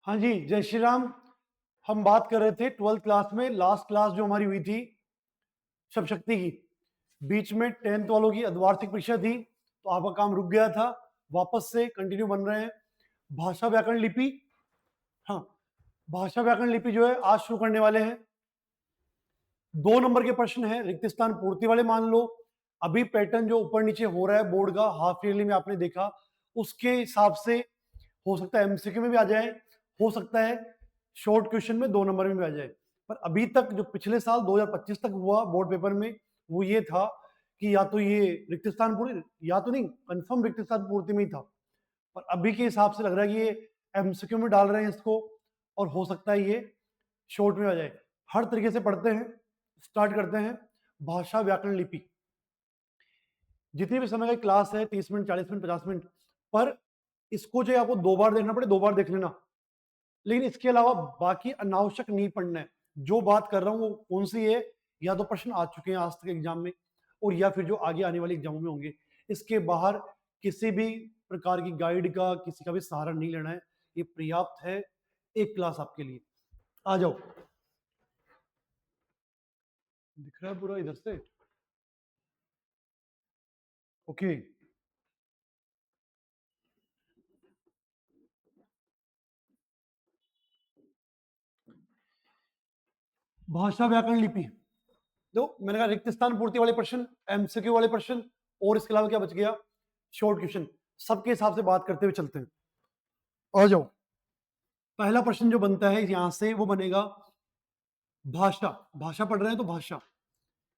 हाँ जी, जय श्री राम। हम बात कर रहे थे 12th क्लास में, लास्ट क्लास जो हमारी हुई थी शब्द शक्ति की। बीच में 10th वालों की अर्धवार्षिक परीक्षा थी, तो आपका काम रुक गया था। वापस से कंटिन्यू बन रहे हैं। भाषा व्याकरण लिपि, हाँ, भाषा व्याकरण लिपि जो है आज शुरू करने वाले हैं। 2 नंबर के प्रश्न है, रिक्त स्थान पूर्ति वाले मान लो। अभी पैटर्न जो ऊपर नीचे हो रहा है बोर्ड का, हाफ ईयरली में आपने देखा, उसके हिसाब से हो सकता है एमसीक्यू में भी आ जाए, हो सकता है शॉर्ट क्वेश्चन में 2 नंबर में भी आ जाए। पर अभी तक जो पिछले साल 2025 तक हुआ बोर्ड पेपर में, वो ये था कि या तो ये रिक्त स्थान पूर्ति, या तो नहीं, कंफर्म रिक्त स्थान पूर्ति में ही था। पर अभी के हिसाब से लग रहा है कि ये एमसीक्यू में डाल रहे हैं इसको, और हो सकता है ये शॉर्ट में आ जाए। हर तरीके से पढ़ते हैं, स्टार्ट करते हैं। भाषा व्याकरण लिपि, जितनी भी समय की क्लास है, 30 मिनट, 40 मिनट, 50 मिनट, पर इसको जो आपको 2 बार देखना पड़े 2 बार देख लेना। लेकिन इसके अलावा बाकी अनावश्यक नहीं पढ़ना है। जो बात कर रहा हूं वो कौन सी है, या तो प्रश्न आ चुके हैं आज तक एग्जाम में, और या फिर जो आगे आने वाले एग्जामों में होंगे। इसके बाहर किसी भी प्रकार की गाइड का, किसी का भी सहारा नहीं लेना है। ये पर्याप्त है एक क्लास आपके लिए। आ जाओ, दिख रहा है पूरा इधर से? ओके। भाषा व्याकरण लिपि, तो मैंने कहा रिक्त स्थान पूर्ति वाले प्रश्न, एमसीक्यू वाले प्रश्न, और इसके अलावा क्या बच गया, शॉर्ट क्वेश्चन। सबके हिसाब से बात करते हुए चलते हैं। आ जाओ, पहला प्रश्न जो बनता है यहां से वो बनेगा भाषा। भाषा पढ़ रहे हैं तो भाषा,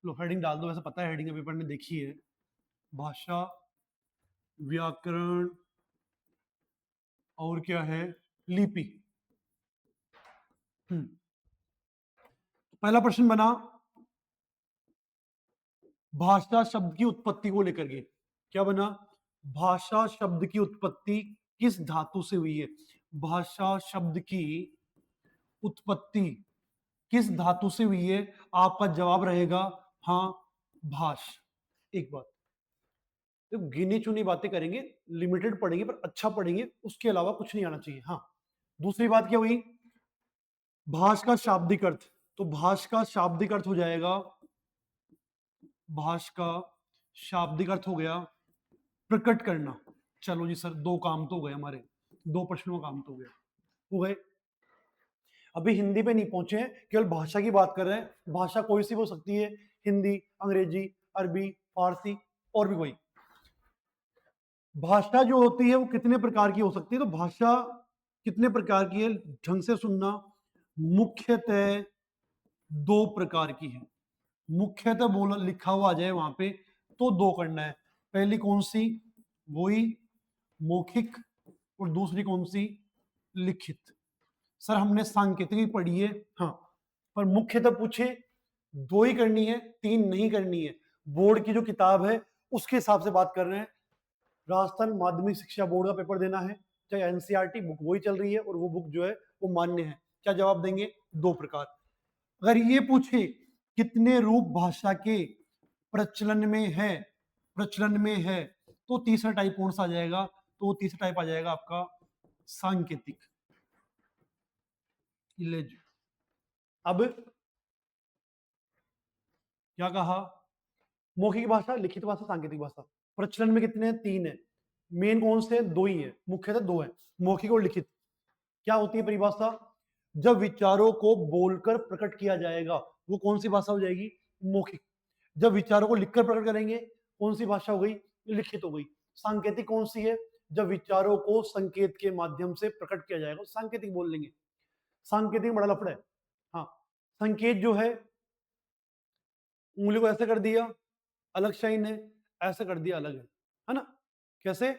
लो हेडिंग डाल दो। वैसे पता है हेडिंग पेपर ने देखी है। भाषा व्याकरण और क्या है, लिपि। पहला प्रश्न बना भाषा शब्द की उत्पत्ति को लेकर के। क्या बना? भाषा शब्द की उत्पत्ति किस धातु से हुई है? भाषा शब्द की उत्पत्ति किस धातु से हुई है? आपका जवाब रहेगा हाँ, भाष। एक बात, तो गिनी चुनी बातें करेंगे, लिमिटेड पढ़ेंगे, पर अच्छा पढ़ेंगे, उसके अलावा कुछ नहीं आना चाहिए। हाँ, दूसरी बात क्या हुई, भाष का शाब्दिक अर्थ। तो भाष का शाब्दिक अर्थ हो जाएगा, भाष का शाब्दिक अर्थ हो गया प्रकट करना। चलो जी सर, 2 काम तो हो गए हमारे, 2 प्रश्नों का काम तो हो गए। अभी हिंदी पे नहीं पहुंचे हैं, केवल भाषा की बात कर रहे हैं। भाषा कोई सी हो सकती है, हिंदी, अंग्रेजी, अरबी, फारसी, और भी कोई। भाषा जो होती है वो कितने प्रकार की हो सकती है? तो भाषा कितने प्रकार की है, ढंग से सुनना। मुख्यतः 2 प्रकार की है। मुख्यतः बोला लिखा हुआ आ जाए वहां पे तो 2 करना है। पहली कौन सी? वही मौखिक, और दूसरी कौन सी? लिखित। सर हमने सांकेतिक पढ़ी है, हाँ, पर मुख्यतः पूछे 2 ही करनी है, 3 नहीं करनी है। बोर्ड की जो किताब है उसके हिसाब से बात कर रहे हैं। राजस्थान माध्यमिक शिक्षा बोर्ड का पेपर देना है, चाहे एनसीईआरटी बुक वही चल रही है, और वो बुक जो है वो मान्य है। क्या जवाब देंगे? 2 प्रकार। अगर ये पूछे कितने रूप भाषा के प्रचलन में है, प्रचलन में है, तो तीसरा टाइप कौन सा आ जाएगा? तो तीसरा टाइप आ जाएगा आपका सांकेतिक। अब क्या कहा, मौखिक भाषा, लिखित भाषा, सांकेतिक भाषा। प्रचलन में कितने हैं? 3 है। मेन कौन से? 2 ही है, मुख्यतः 2 है, मौखिक और लिखित। क्या होती है परिभाषा? जब विचारों को बोलकर प्रकट किया जाएगा, वो कौन सी भाषा हो जाएगी? मौखिक। जब विचारों को लिखकर प्रकट करेंगे, कौन सी भाषा हो गई? लिखित हो गई। सांकेतिक कौन सी है? जब विचारों को संकेत के माध्यम से प्रकट किया जाएगा, सांकेतिक बोल लेंगे। सांकेतिक बड़ा लफड़ा है। हाँ, संकेत जो है, उंगली को ऐसे कर दिया, अलग साइन है, ऐसे कर दिया, अलग है ना? कैसे?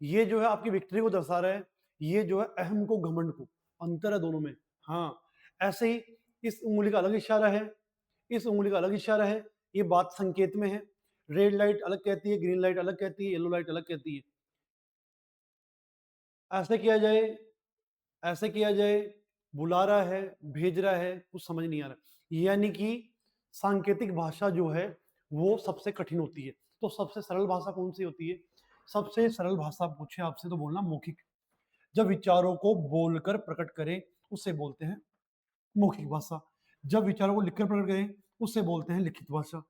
ये जो है आपकी विक्ट्री को दर्शा रहा है, ये जो है अहम को, घमंड को। अंतर है दोनों में। हाँ, ऐसे ही इस उंगली का अलग इशारा है, इस उंगली का अलग इशारा है। ये बात संकेत में है। रेड लाइट अलग कहती है, ग्रीन लाइट अलग कहती है, येलो लाइट अलग कहती है। ऐसे किया जाए, ऐसे किया जाए, बुला रहा है, भेज रहा है, कुछ समझ नहीं आ रहा। यानी कि सांकेतिक भाषा जो है वो सबसे कठिन होती है। तो सबसे सरल भाषा कौन सी होती है? सबसे सरल भाषा पूछे आपसे तो बोलना मौखिक। जब विचारों को बोलकर प्रकट करें उसे बोलते हैं मौखिक भाषा। जब विचारों को लिखकर प्रकट करें उसे बोलते हैं लिखित भाषा।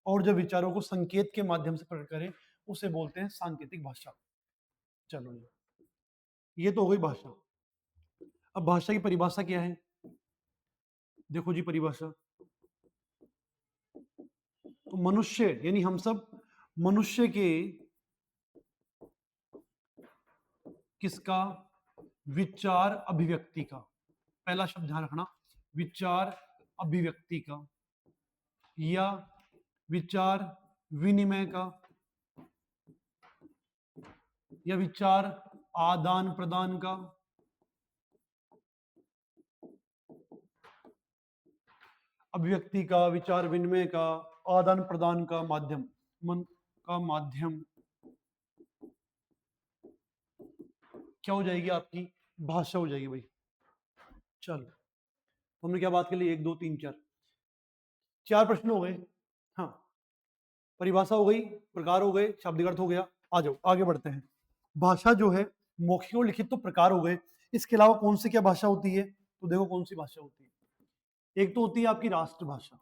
और जब विचारों को संकेत के माध्यम से प्रकट करें उसे बोलते हैं सांकेतिक भाषा। चलो ये तो हो गई भाषा। अब भाषा की परिभाषा क्या है? देखो जी परिभाषा, तो मनुष्य यानी हम सब मनुष्य के किसका? विचार अभिव्यक्ति का। पहला शब्द ध्यान रखना, विचार अभिव्यक्ति का या विचार विनिमय का या विचार आदान प्रदान का, अभिव्यक्ति का, विचार विनिमय का, आदान प्रदान का माध्यम, मन का माध्यम क्या हो जाएगी? आपकी भाषा हो जाएगी भाई। चलो तो हमने क्या बात कर ली? 1 2 3 4 4 प्रश्न हो गए। हाँ, परिभाषा हो गई, प्रकार हो गए, शाब्दिक अर्थ हो गया। आ जाओ आगे बढ़ते हैं। भाषा जो है मौखिक और लिखित तो प्रकार हो गए, इसके अलावा कौन सी क्या भाषा होती है? तो देखो कौन सी भाषा होती है। एक तो होती है आपकी राष्ट्रभाषा,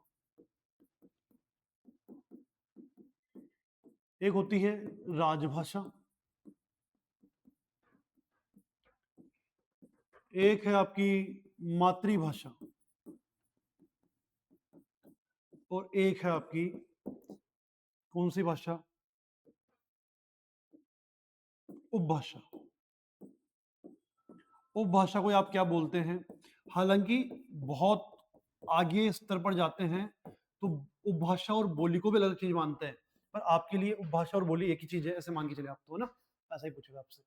एक होती है राजभाषा, एक है आपकी मातृभाषा और एक है आपकी कौन सी भाषा? उपभाषा। उपभाषा को आप क्या बोलते हैं? हालांकि बहुत आगे स्तर पर जाते हैं तो उपभाषा और बोली को भी अलग चीज मानते हैं, पर आपके लिए उपभाषा और बोली एक ही चीज है, ऐसे मान के चले आप तो, है ना? ऐसा ही पूछेगा आपसे।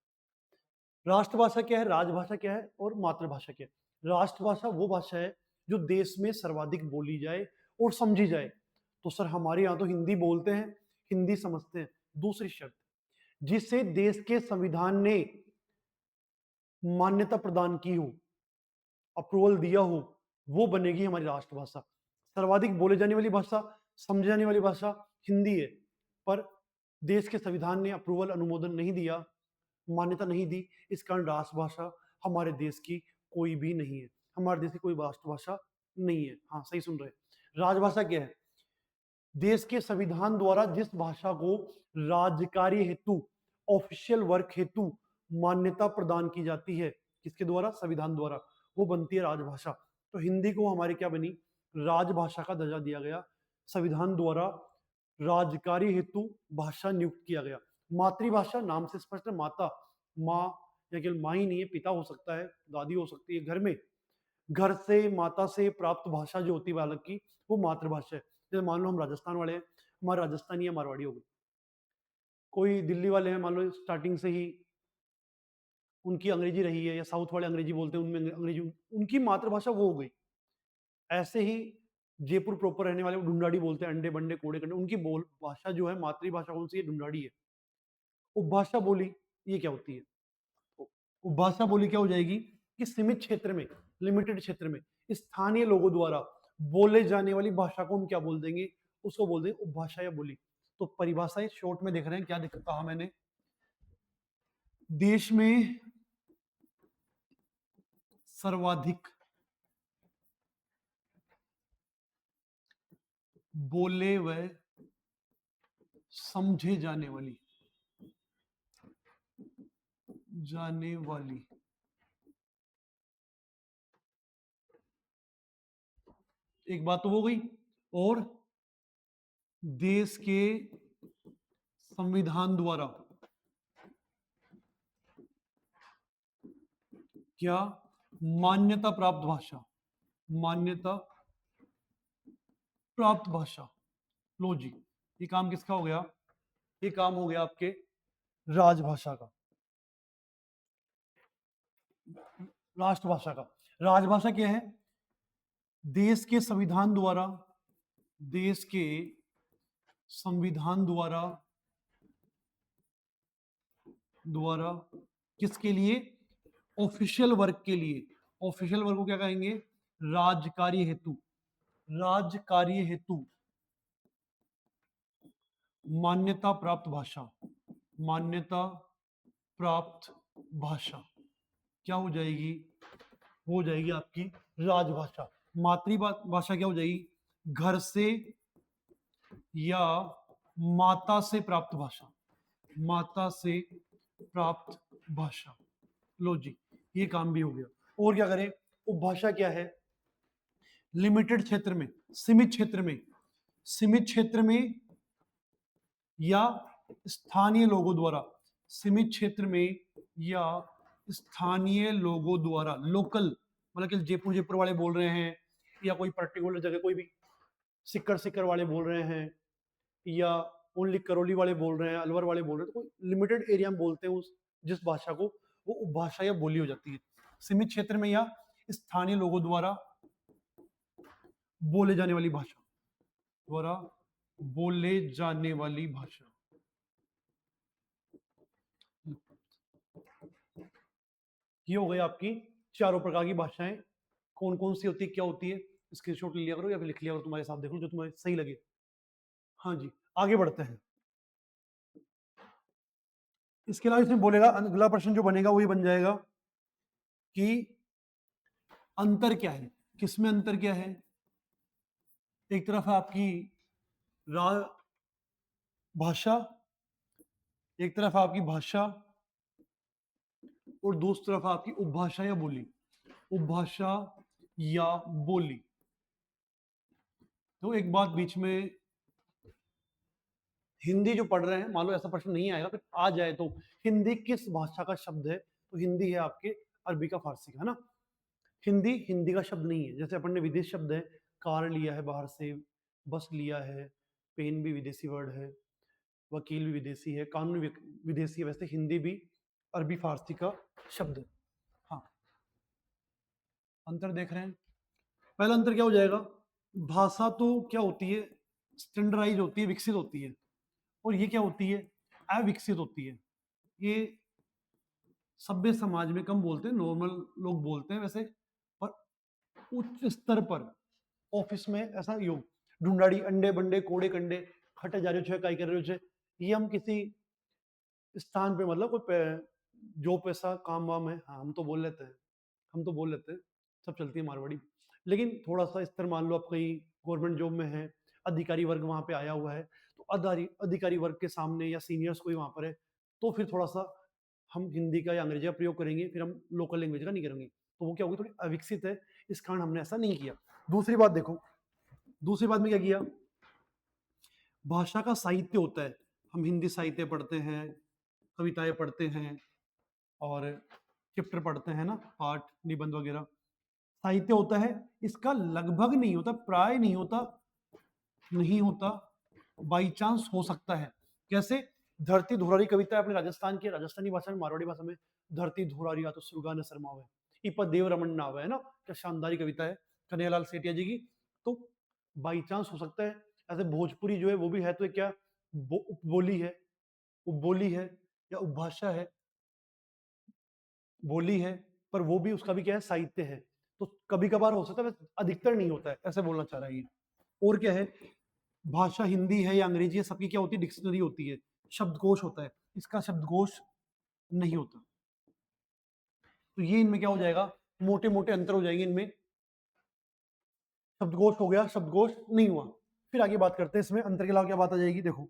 राष्ट्रभाषा क्या है, राजभाषा क्या है और मातृभाषा क्या है? राष्ट्रभाषा वो भाषा है जो देश में सर्वाधिक बोली जाए और समझी जाए। तो सर हमारे यहाँ तो हिंदी बोलते हैं, हिंदी समझते हैं। दूसरी शर्त, जिसे देश के संविधान ने मान्यता प्रदान की हो, अप्रूवल दिया हो, वो बनेगी हमारी राष्ट्रभाषा। सर्वाधिक बोले जाने वाली भाषा, समझी जाने वाली भाषा हिंदी है, पर देश के संविधान ने अप्रूवल अनुमोदन नहीं दिया, मान्यता नहीं दी, इस कारण राष्ट्रभाषा हमारे देश की कोई भी नहीं है, हमारे देश की कोई राष्ट्रभाषा नहीं है। हाँ सही सुन रहे हैं। राजभाषा क्या है? देश के संविधान द्वारा जिस भाषा को राज्यकारी हेतु, ऑफिशियल वर्क हेतु मान्यता प्रदान की जाती है, किसके द्वारा? संविधान द्वारा, वो बनती है राजभाषा। तो हिंदी को हमारी क्या बनी? राजभाषा का दर्जा दिया गया, संविधान द्वारा राज्यकारी हेतु भाषा नियुक्त किया गया। मातृभाषा नाम से स्पष्ट है, माता, माँ या केवल माँ ही नहीं है, पिता हो सकता है, दादी हो सकती है, घर में घर से माता से प्राप्त भाषा जो होती है बालक की, वो मातृभाषा है। जैसे मान लो हम राजस्थान वाले हैं, हमारे राजस्थानी या मारवाड़ी हो गई। कोई दिल्ली वाले हैं, मान लो स्टार्टिंग से ही उनकी अंग्रेजी रही है, या साउथ वाले अंग्रेजी बोलते हैं, उनमें अंग्रेजी उनकी मातृभाषा वो हो गई। ऐसे ही जयपुर प्रॉपर रहने वाले ढूंढाड़ी बोलते हैं, अंडे बंडे कोड़े कंडे, उनकी बोल भाषा जो है मातृभाषा कौन सी है? ढूंढाड़ी है। उपभाषा बोली ये क्या होती है? उपभाषा बोली क्या हो जाएगी कि सीमित क्षेत्र में, लिमिटेड क्षेत्र में स्थानीय लोगों द्वारा बोले जाने वाली भाषा को हम क्या बोल देंगे? उसको बोल देंगे उपभाषा या बोली। तो परिभाषाएं शॉर्ट में देख रहे हैं क्या कहा मैंने? देश में सर्वाधिक बोले व समझे जाने वाली एक बात तो हो गई, और देश के संविधान द्वारा क्या? मान्यता प्राप्त भाषा, मान्यता प्राप्त भाषा। लो जी, ये काम किसका हो गया? ये काम हो गया आपके राजभाषा का, राष्ट्रभाषा का। राजभाषा क्या है? देश के संविधान द्वारा, देश के संविधान द्वारा द्वारा किसके लिए? ऑफिशियल वर्क के लिए। ऑफिशियल वर्क को क्या कहेंगे? राजकार्य हेतु, राजकार्य हेतु मान्यता प्राप्त भाषा, मान्यता प्राप्त भाषा। क्या हो जाएगी? हो जाएगी आपकी राजभाषा। मातृभाषा क्या हो जाएगी? घर से या माता से प्राप्त भाषा। माता से प्राप्त भाषा। लो जी, ये काम भी हो गया। और क्या करें? उपभाषा क्या है? लिमिटेड क्षेत्र में, सीमित क्षेत्र में, सीमित क्षेत्र में या स्थानीय लोगों द्वारा, सीमित क्षेत्र में या स्थानीय लोगों द्वारा, लोकल मतलब कि जयपुर वाले बोल रहे हैं, या कोई पर्टिकुलर जगह कोई भी सिक्कर वाले बोल रहे हैं, या ओनली करौली वाले बोल रहे हैं, अलवर वाले बोल रहे हैं, तो कोई लिमिटेड एरिया में बोलते हैं उस जिस भाषा को, वो उपभाषा या बोली हो जाती है। सीमित क्षेत्र में या स्थानीय लोगों द्वारा बोले जाने वाली भाषा, द्वारा बोले जाने वाली भाषा। ये हो गई आपकी चारों प्रकार की भाषाएं। कौन कौन सी होती है, क्या होती है, स्क्रीनशॉट ले लिया करो या फिर लिख लिया करो, तुम्हारे साथ देख लो जो तुम्हें सही लगे। हाँ जी, आगे बढ़ते हैं। इसके अलावा इसमें बोलेगा, अगला प्रश्न जो बनेगा वो ये बन जाएगा कि अंतर क्या है, किसमें अंतर क्या है। एक तरफ है आपकी भाषा, एक तरफ आपकी भाषा, और दूसरी तरफ आपकी उपभाषा या बोली। उपभाषा या बोली। तो एक बात बीच में, हिंदी जो पढ़ रहे हैं, मान लो ऐसा प्रश्न नहीं आएगा, फिर आ जाए तो हिंदी किस भाषा का शब्द है, तो हिंदी है आपके अरबी का, फारसी का, है ना। हिंदी हिंदी का शब्द नहीं है। जैसे अपन ने विदेश शब्द है, कार लिया है बाहर से, बस लिया है, पेन भी विदेशी वर्ड है, वकील भी विदेशी है, कानून भी विदेशी है, वैसे हिंदी भी अरबी फारसी का शब्द है। हाँ, अंतर देख रहे हैं। पहला अंतर क्या हो जाएगा? भाषा तो क्या होती है? स्टैंडर्डाइज होती है, विकसित होती है, और ये क्या होती है? अविकसित होती है। ये सभ्य समाज में कम बोलते हैं, नॉर्मल लोग बोलते हैं वैसे, पर उच्च स्तर पर ऑफिस में ऐसा योग ढूंढाड़ी अंडे बंडे कोड़े कंडे खटे जा रहे हो, काई कर रहे हो, ये हम किसी स्थान पे मतलब कोई जो पैसा काम वाम है, हाँ हम तो बोल लेते हैं, हम तो बोल लेते हैं, सब चलती है मारवाड़ी। लेकिन थोड़ा सा स्तर मान लो आप कहीं गवर्नमेंट जॉब में है, अधिकारी वर्ग वहां पे आया हुआ है, तो अधिकारी वर्ग के सामने या सीनियर्स कोई वहां पर है, तो फिर थोड़ा सा हम हिंदी का या अंग्रेजी का प्रयोग करेंगे, फिर हम लोकल लैंग्वेज का नहीं करेंगे, तो वो क्या होगी, थोड़ी अविकसित है, इस कारण हमने ऐसा नहीं किया। दूसरी बात देखो, दूसरी बात में क्या किया? भाषा का साहित्य होता है, हम हिंदी साहित्य पढ़ते हैं, कविताएं पढ़ते हैं, और चैप्टर पढ़ते हैं ना, पाठ निबंध वगैरह, साहित्य होता है। इसका लगभग नहीं होता, प्राय नहीं होता, नहीं होता, बाई चांस हो सकता है। कैसे? धरती धुरारी कविता है अपने राजस्थान की, राजस्थानी भाषा में, मारवाड़ी भाषा में, धरती धुरारी तो सुरगा न शर्मा है, इपा देव रमन नाव है ना, क्या शानदारी कविता है कन्हैयालाल सेठिया जी की। तो बाई चांस हो सकता है। ऐसे भोजपुरी जो है वो भी है, तो क्या उपबोली है, उपबोली है या उपभाषा है, बोली है, पर वो भी, उसका भी क्या है, साहित्य है। तो कभी कभार हो सकता है, अधिकतर नहीं होता है, ऐसे बोलना चाह रहा है ये। और क्या है? भाषा हिंदी है या अंग्रेजी है, सबकी क्या होती है? डिक्शनरी होती है, शब्दकोश होता है, इसका शब्दकोश नहीं होता। तो ये इनमें क्या हो जाएगा? मोटे मोटे अंतर हो जाएंगे इनमें। शब्दकोश हो गया, शब्दकोश नहीं हुआ। फिर आगे बात करते हैं इसमें अंतर के अलावा क्या बात आ जाएगी। देखो,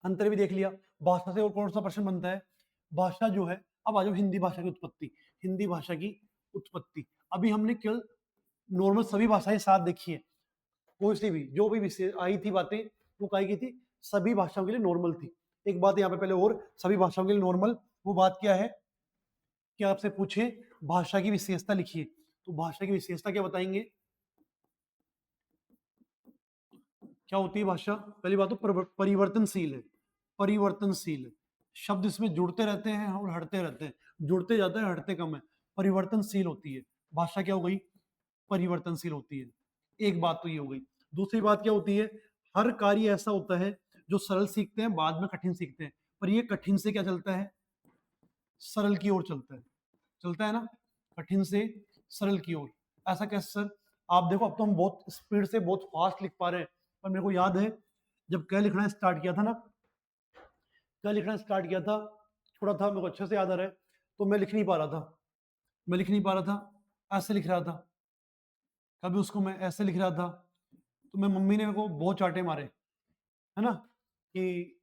अंतर भी देख लिया। भाषा से और कौन सा प्रश्न बनता है? भाषा जो है, अब आ जाओ हिंदी भाषा की उत्पत्ति। हिंदी भाषा की उत्पत्ति, अभी हमने केवल नॉर्मल सभी भाषाएं साथ देखी है, कोई सी भी जो भी विषय आई थी बातें, वो कही की थी, सभी भाषाओं के लिए नॉर्मल थी। एक बात यहाँ पे पहले और, सभी भाषाओं के लिए नॉर्मल, वो बात क्या है कि आपसे पूछे भाषा की विशेषता लिखिए, तो भाषा की विशेषता क्या बताएंगे? क्या होती है भाषा? पहली बात तो परिवर्तनशील है, परिवर्तनशील है। शब्द इसमें जुड़ते रहते हैं और हटते रहते हैं, जुड़ते जाते हैं, हटते कम है। परिवर्तनशील होती है भाषा, क्या हो गई? परिवर्तनशील होती है। एक बात तो ये हो गई। दूसरी बात क्या होती है? हर कार्य ऐसा होता है जो सरल सीखते हैं बाद में कठिन सीखते हैं, पर ये कठिन से क्या चलता है? सरल की ओर चलता है, चलता है ना, कठिन से सरल की ओर। ऐसा कैसे सर? आप देखो, अब तो हम बहुत स्पीड से बहुत फास्ट लिख पा रहे हैं, पर मेरे को याद है जब क्या लिखना स्टार्ट किया था ना, क्या लिखना स्टार्ट किया था, छोटा था, मेरे को अच्छे से याद आ रहा है, तो मैं लिख नहीं पा रहा था, मैं लिख नहीं पा रहा था, ऐसे लिख रहा था, कभी उसको मैं ऐसे लिख रहा था, तो मैं मम्मी ने मेरे को बहुत चांटे मारे, है ना, कि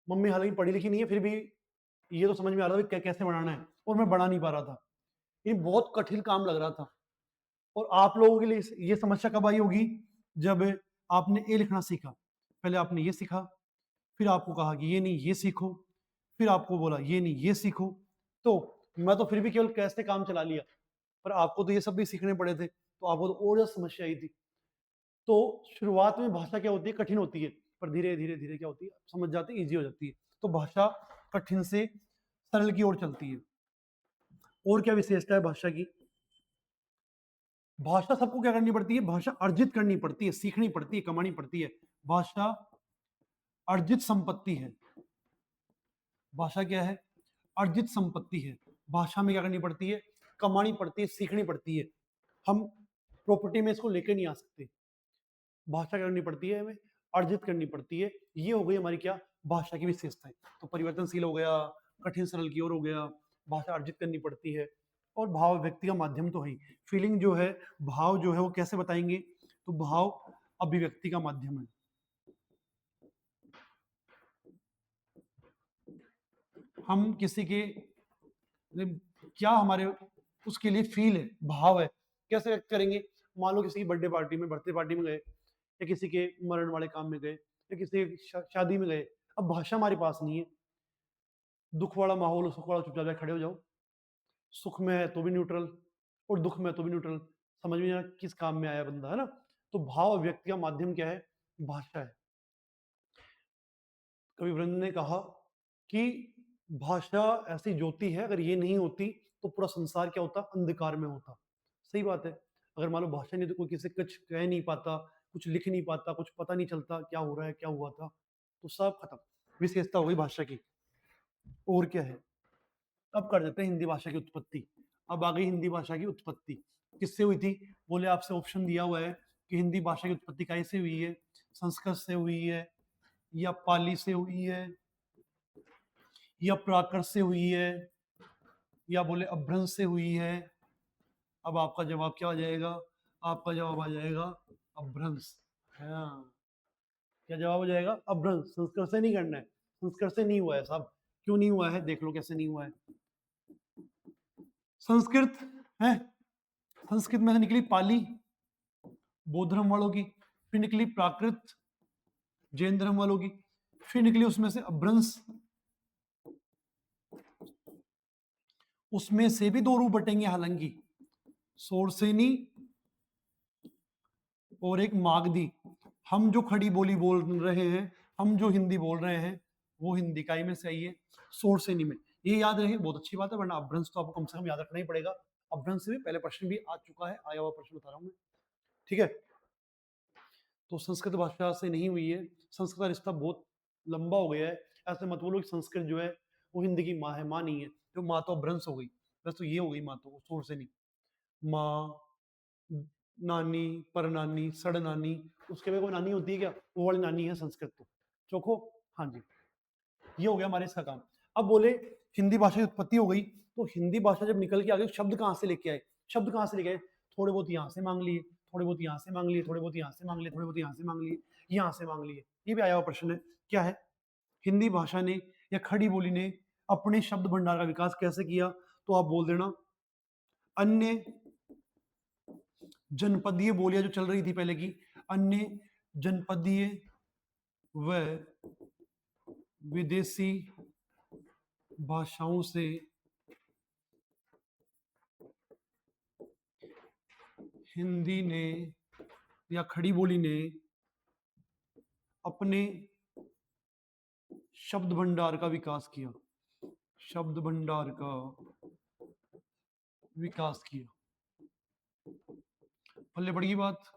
मम्मी हालांकि पढ़ी लिखी नहीं है, फिर भी ये तो समझ में आ रहा था कि कैसे बनाना है, और मैं बना नहीं पा रहा था। ये बहुत कठिन काम लग रहा था। और आप लोगों के लिए ये समस्या कब आई होगी, जब आपने ए लिखना सीखा। पहले आपने ये सीखा, फिर आपको कहा कि ये नहीं ये सीखो, फिर आपको बोला ये नहीं ये सीखो। तो मैं तो फिर भी केवल कैसे काम चला लिया, पर आपको तो ये सब भी सीखने पड़े थे, तो आपको तो और ज्यादा समस्या आई थी। तो शुरुआत में भाषा क्या होती है, कठिन होती है, पर धीरे धीरे धीरे क्या होती है, समझ जाते हैं, ईजी हो जाती है। तो भाषा कठिन से सरल की ओर चलती है। और क्या विशेषता है भाषा की? भाषा सबको क्या करनी पड़ती है, भाषा अर्जित करनी पड़ती है, सीखनी पड़ती है, कमानी पड़ती है। भाषा अर्जित संपत्ति है। भाषा क्या है? अर्जित संपत्ति है। भाषा में क्या करनी पड़ती है, कमानी पड़ती है, सीखनी पड़ती है। हम प्रॉपर्टी में इसको लेकर नहीं आ सकते। भाषा करनी पड़ती है, हमें अर्जित करनी पड़ती है। ये हो गई हमारी क्या, भाषा की विशेषताएं। तो परिवर्तनशील हो गया, कठिन सरल की ओर हो गया, भाषा अर्जित करनी पड़ती है, और भाव व्यक्ति का माध्यम तो है। फीलिंग जो है, भाव जो है वो कैसे बताएंगे, तो भाव अभिव्यक्ति का माध्यम है। हम किसी के क्या हमारे उसके लिए फील है, भाव है, कैसे व्यक्त करेंगे? मान लो किसी की बर्थडे पार्टी में, बर्थडे पार्टी में गए, या किसी के मरण वाले काम में गए, या किसी की शादी में गए। अब भाषा हमारे पास नहीं है, दुख वाला माहौल, सुख वाला चुपचाप खड़े हो जाओ, सुख में है तो भी न्यूट्रल, और दुख में तो भी न्यूट्रल, समझ में नहीं आ रहा किस काम में आया बंदा, है ना। तो भाव अभिव्यक्ति का माध्यम क्या है, भाषा है। कवि वृंद ने कहा कि भाषा ऐसी ज्योति है, अगर ये नहीं होती तो पूरा संसार क्या होता, अंधकार में होता। सही बात है। अगर मान लो भाषा नहीं तो कोई किसी कुछ कह नहीं पाता, कुछ लिख नहीं पाता, कुछ पता नहीं चलता क्या हो रहा है, क्या हुआ था, तो सब खत्म। विशेषता हो गई भाषा की। और क्या है, अब कर देते हैं हिंदी भाषा की उत्पत्ति। अब आ गई हिंदी भाषा की उत्पत्ति, किससे हुई थी? बोले आपसे ऑप्शन दिया हुआ है कि हिंदी भाषा की उत्पत्ति कैसे हुई है, संस्कृत से हुई है, या पाली से हुई है, या प्राकृत से हुई है, या बोले अभ्रंश से हुई है। अब आपका जवाब क्या आ जाएगा? आपका जवाब आ जाएगा अभ्रंश। हाँ, क्या जवाब हो जाएगा? अभ्रंश। संस्कृत से नहीं करना है, संस्कृत से नहीं हुआ है साहब। क्यों नहीं हुआ है, देख लो कैसे नहीं हुआ है। संस्कृत है, संस्कृत में से निकली पाली बौद्ध धर्म वालों की, फिर निकली प्राकृत जैन धर्म वालों की, फिर निकली उसमें से अभ्रंश। उसमें से भी दो रूप बटेंगे हालांकि, सोरसेनी और एक मागधी। हम जो खड़ी बोली बोल रहे हैं, हम जो हिंदी बोल रहे हैं, वो हिंदी काई में से आई है, सोरसेनी में। ये याद रहे, बहुत अच्छी बात है, वरना अभ्रंश तो आपको कम से कम याद रखना ही पड़ेगा। अभ्रंश से भी पहले प्रश्न भी आ चुका है, आया हुआ प्रश्न बता रहा हूं मैं, ठीक है। तो संस्कृत भाषा से नहीं हुई है, संस्कृत का रिश्ता बहुत लंबा हो गया है। ऐसे मत बोलो कि संस्कृत जो है वो हिंदी की माँ है, माँ नहीं है। तो माँ तो अभ्रंश हो गई, बस तो ये हो गई माँ, तो सोर से नहीं। माँ, नानी, पर नानी, सड़ नानी, उसके बाद कोई नानी होती है क्या? वो वाली नानी है संस्कृत। तो चोखो, हाँ जी, ये हो गया हमारे इसका काम। अब बोले हिंदी भाषा की उत्पत्ति हो गई, तो हिंदी भाषा जब निकल के आ गई, शब्द कहाँ से लेके आए? शब्द कहाँ से लेके आए? थोड़े बहुत यहाँ से मांग लिए, थोड़े बहुत यहाँ से मांग लिए, थोड़े बहुत यहाँ से मांग लिए, थोड़े बहुत यहाँ से मांग लिए, यहाँ से मांग लिए। ये भी आया हुआ प्रश्न है, क्या है? हिंदी भाषा ने या खड़ी बोली ने अपने शब्द भंडार का विकास कैसे किया? तो आप बोल देना, अन्य जनपदीय बोलियां जो चल रही थी पहले की, अन्य जनपदीय व विदेशी भाषाओं से हिंदी ने या खड़ी बोली ने अपने शब्द भंडार का विकास किया, शब्द भंडार का विकास किया। पल्ले पड़ गई बात।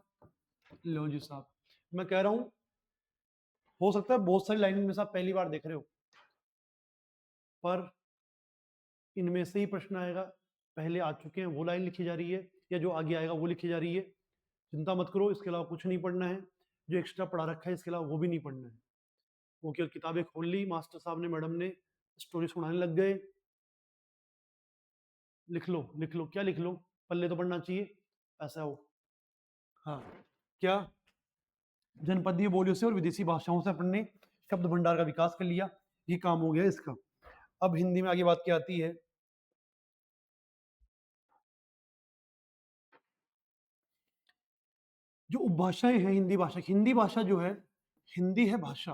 लो जी साहब, मैं कह रहा हूं, हो सकता है बहुत सारी लाइनिंग में से आप पहली बार देख रहे हो, पर इनमें से ही प्रश्न आएगा। पहले आ चुके हैं वो लाइन लिखी जा रही है, या जो आगे आएगा वो लिखी जा रही है। चिंता मत करो, इसके अलावा कुछ नहीं पढ़ना है। जो एक्स्ट्रा पढ़ा रखा है इसके अलावा वो भी नहीं पढ़ना है। वो केवल किताबें खोल ली मास्टर साहब ने, मैडम ने, स्टोरी सुनाने लग गए, लिख लो लिख लो, क्या लिख लो, पल्ले तो पढ़ना चाहिए, ऐसा हो। हाँ, क्या जनपदीय बोलियों से और विदेशी भाषाओं से अपन ने शब्द भंडार का विकास कर लिया, ये काम हो गया इसका। अब हिंदी में आगे बात क्या आती है, जो उपभाषाएं हैं हिंदी भाषा जो है, हिंदी है भाषा,